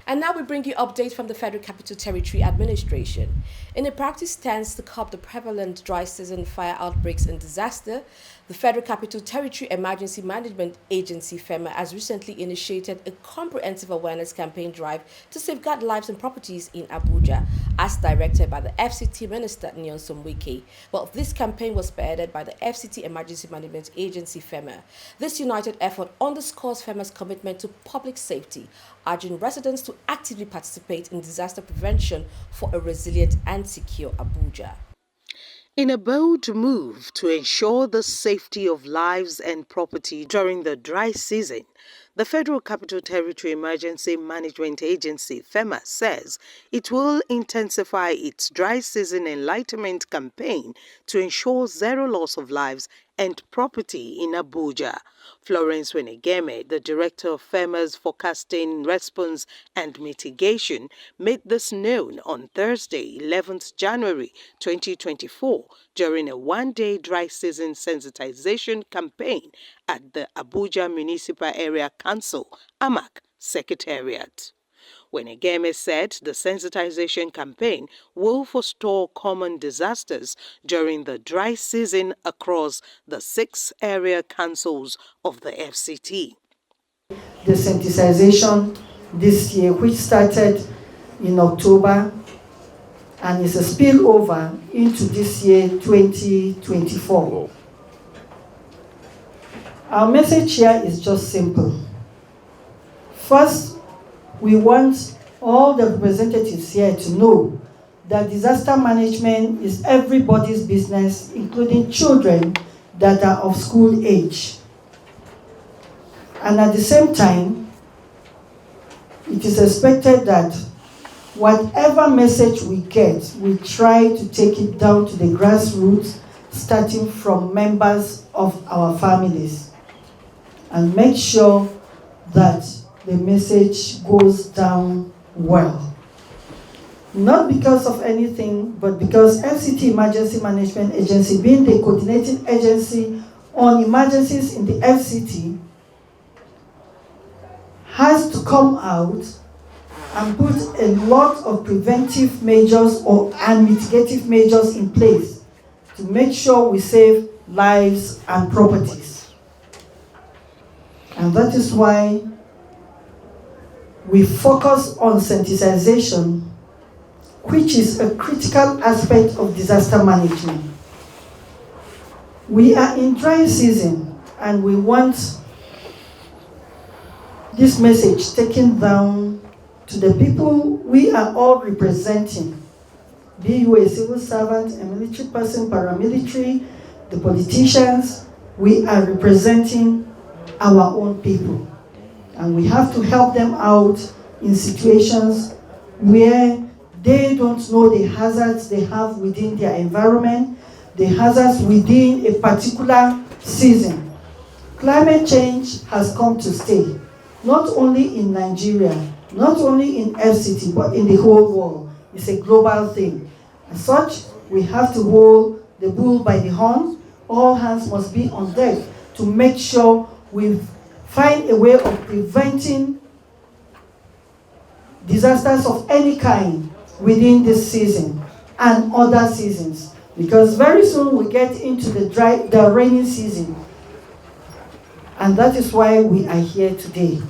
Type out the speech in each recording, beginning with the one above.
And now we bring you updates from the Federal Capital Territory Administration. In a practice stance to curb the prevalent dry season fire outbreaks and disaster, the Federal Capital Territory Emergency Management Agency, Fema, has recently initiated a comprehensive awareness campaign drive to safeguard lives and properties in Abuja, as directed by the FCT Minister Nyesom Wike. Well, this campaign was spearheaded by the FCT Emergency Management Agency, Fema. This united effort underscores Fema's commitment to public safety, urging residents to actively participate in disaster prevention for a resilient and secure Abuja. In a bold move to ensure the safety of lives and property during the dry season, the Federal Capital Territory Emergency Management Agency, FEMA, says it will intensify its dry season enlightenment campaign to ensure zero loss of lives and property in Abuja. Florence Wenegeme, the director of FEMA's Forecasting, Response and Mitigation, made this known on Thursday, 11th January 2024, during a one-day dry season sensitization campaign at the Abuja Municipal Area Council, AMAC, Secretariat. Wenegeme said the sensitization campaign will forestall common disasters during the dry season across the 6 area councils of the FCT. The sensitization this year, which started in October and is a spillover into this year, 2024. Our message here is just simple. First, we want all the representatives here to know that disaster management is everybody's business, including children that are of school age. And at the same time, it is expected that whatever message we get, we try to take it down to the grassroots, starting from members of our families, and make sure that the message goes down well. Not because of anything, but because FCT Emergency Management Agency, being the coordinating agency on emergencies in the FCT, has to come out and put a lot of preventive measures and mitigative measures in place to make sure we save lives and properties. And that is why we focus on sensitization, which is a critical aspect of disaster management. We are in dry season and we want this message taken down to the people we are all representing. Be you a civil servant, a military person, paramilitary, the politicians, we are representing our own people. And we have to help them out in situations where they don't know the hazards they have within their environment, the hazards within a particular season. Climate change has come to stay, not only in Nigeria, not only in FCT, but in the whole world. It's a global thing. As such, we have to hold the bull by the horn. All hands must be on deck to make sure we find a way of preventing disasters of any kind within this season and other seasons. Because very soon we get into the rainy season. And that is why we are here today.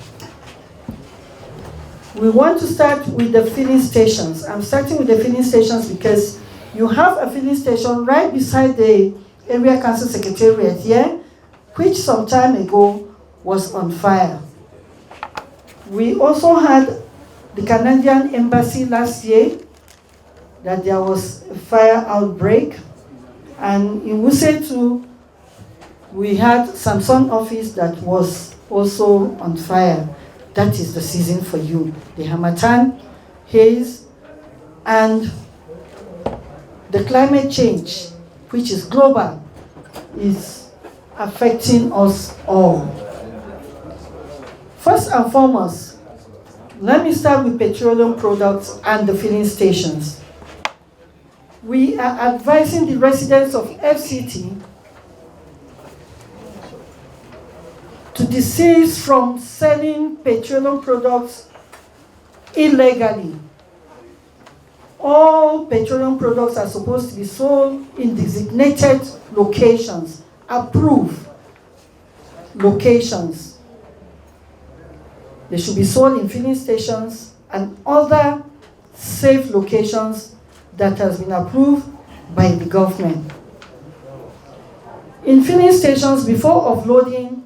We want to start with the filling stations. I'm starting with the filling stations because you have a filling station right beside the Area Council Secretariat here, which some time ago was on fire. We also had the Canadian Embassy last year that there was a fire outbreak. And in Wuse too, we had Samsung office that was also on fire. That is the season for you. The Hamatan, haze, and the climate change, which is global, is affecting us all. First and foremost, let me start with petroleum products and the filling stations. We are advising the residents of FCT to desist from selling petroleum products illegally. All petroleum products are supposed to be sold in designated locations, approved locations. They should be sold in filling stations and other safe locations that has been approved by the government. In filling stations, before offloading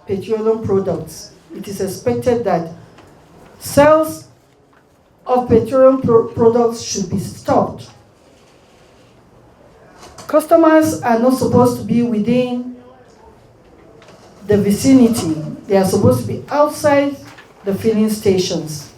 petroleum products, it is expected that sales of petroleum products should be stopped. Customers are not supposed to be within the vicinity. They are supposed to be outside the filling stations.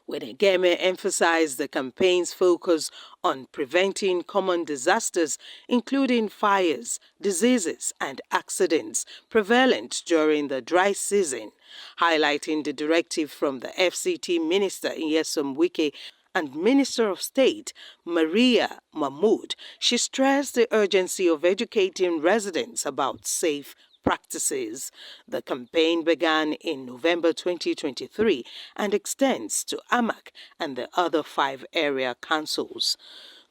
Wenegeme emphasized the campaign's focus on preventing common disasters, including fires, diseases, and accidents prevalent during the dry season, highlighting the directive from the FCT Minister Nyesom Wike and Minister of State Maria Mahmood. She stressed the urgency of educating residents about safe practices. The campaign began in November 2023 and extends to Amak and the other 5 area councils.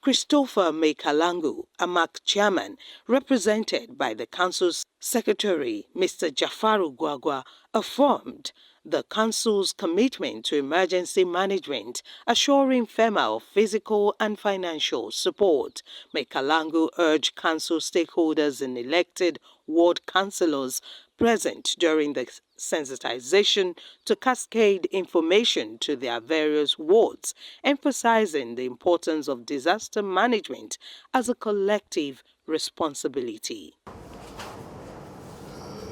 Christopher Mekalangu, Amak chairman, represented by the council's secretary, Mr. Jafaru Gwagwa, affirmed the council's commitment to emergency management, assuring Fema of physical and financial support. Mekalangu urged council stakeholders and elected ward councillors present during the sensitization to cascade information to their various wards, emphasizing the importance of disaster management as a collective responsibility.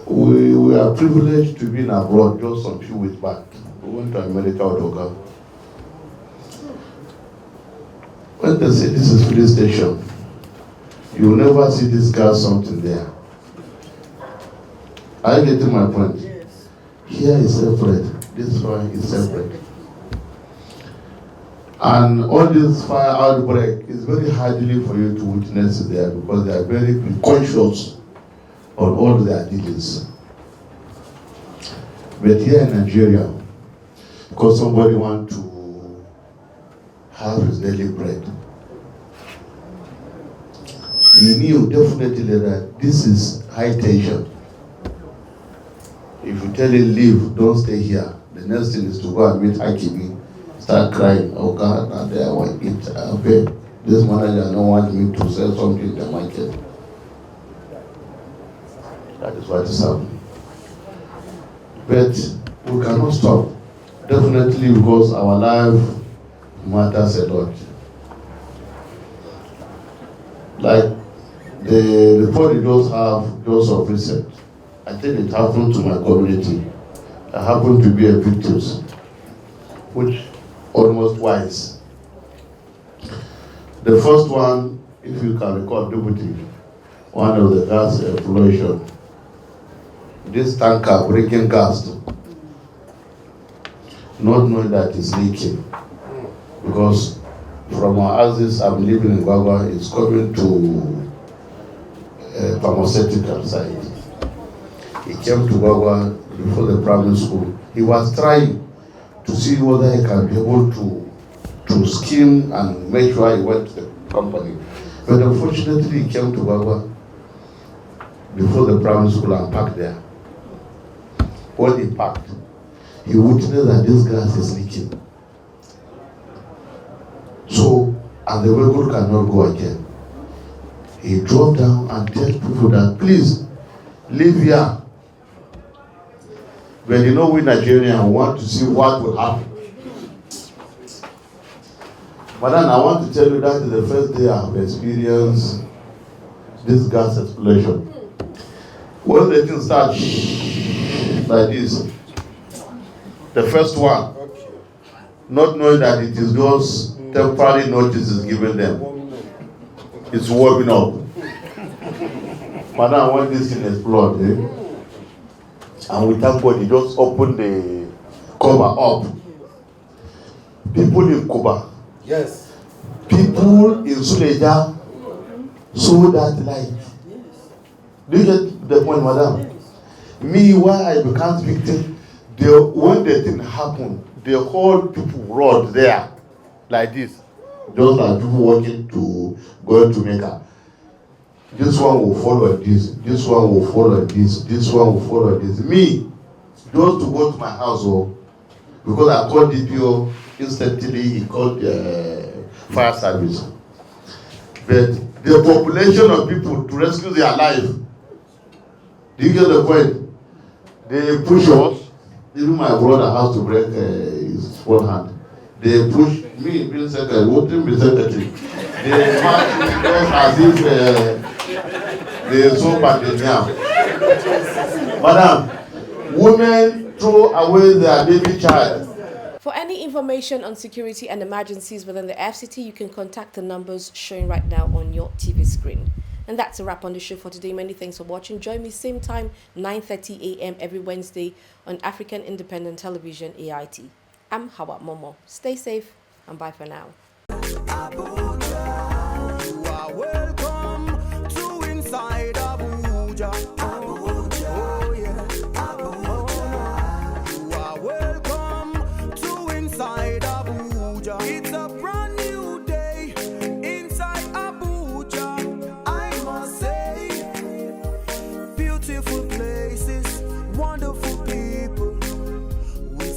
We are privileged to be in abroad just some few weeks back. We went to America with Oga. When they say this is filling station, you will never see this gas something there. Are you getting my point? Yes. Here is separate. This one is separate. And all this fire outbreak is very hardly for you to witness it there because they are very conscious on all their dealings. But here in Nigeria, because somebody wants to have his daily bread, he knew definitely that this is high tension. If you tell him leave, don't stay here, the next thing is to go and meet Akibi, start crying, oh God, now they want to eat, okay, this manager don't want me to sell something in the market. That is what is happening. But we cannot stop, definitely because our life matters a lot. Like the report you just have, just of recent, I think it happened to my community. I happened to be a victim, which almost twice. The first one, if you can recall, deputy, one of the gas explosion. This tanker breaking gas, not knowing that it's leaking, because from our houses I'm living in Gwagwa, it's coming to a pharmaceutical side. He came to Gwagwa before the primary school. He was trying to see whether he can be able to scheme and make sure he went to the company. But unfortunately, he came to Gwagwa before the primary school and parked there. When he parked, he witnessed that this gas is leaking. So, and the vehicle cannot go again. He drove down and told people that, please, leave here. But you know, we Nigerians want to see what will happen. Madam, I want to tell you that is the first day I have experienced this gas explosion. When the thing starts like this, the first one, not knowing that it is just temporary notices given them, it's warming up. Madam, when this thing explodes, and we thank God, he just opened the cover up. People in Cuba, yes, people in Suleja saw that light. Do you get the point, madam? Me, why I became victim, when the thing happened, the whole people road there like this, just like people walking to going to Mecca. This one will follow this, this one will follow this, this one will follow this. Me, just to go to my house, because I called DPO, instantly he called the fire service. But the population of people to rescue their life, do you get the point? They push us. Even my brother has to break his one hand. They push me, being secretary, wanting me secretary. They march us as if they so bad they now. Madam, women throw away their baby child. For any information on security and emergencies within the FCT, you can contact the numbers showing right now on your TV screen. And that's a wrap on the show for today. Many thanks for watching. Join me same time, 9:30 a.m. every Wednesday on African Independent Television, AIT. I'm Hawa Momo. Stay safe and bye for now. Abuja.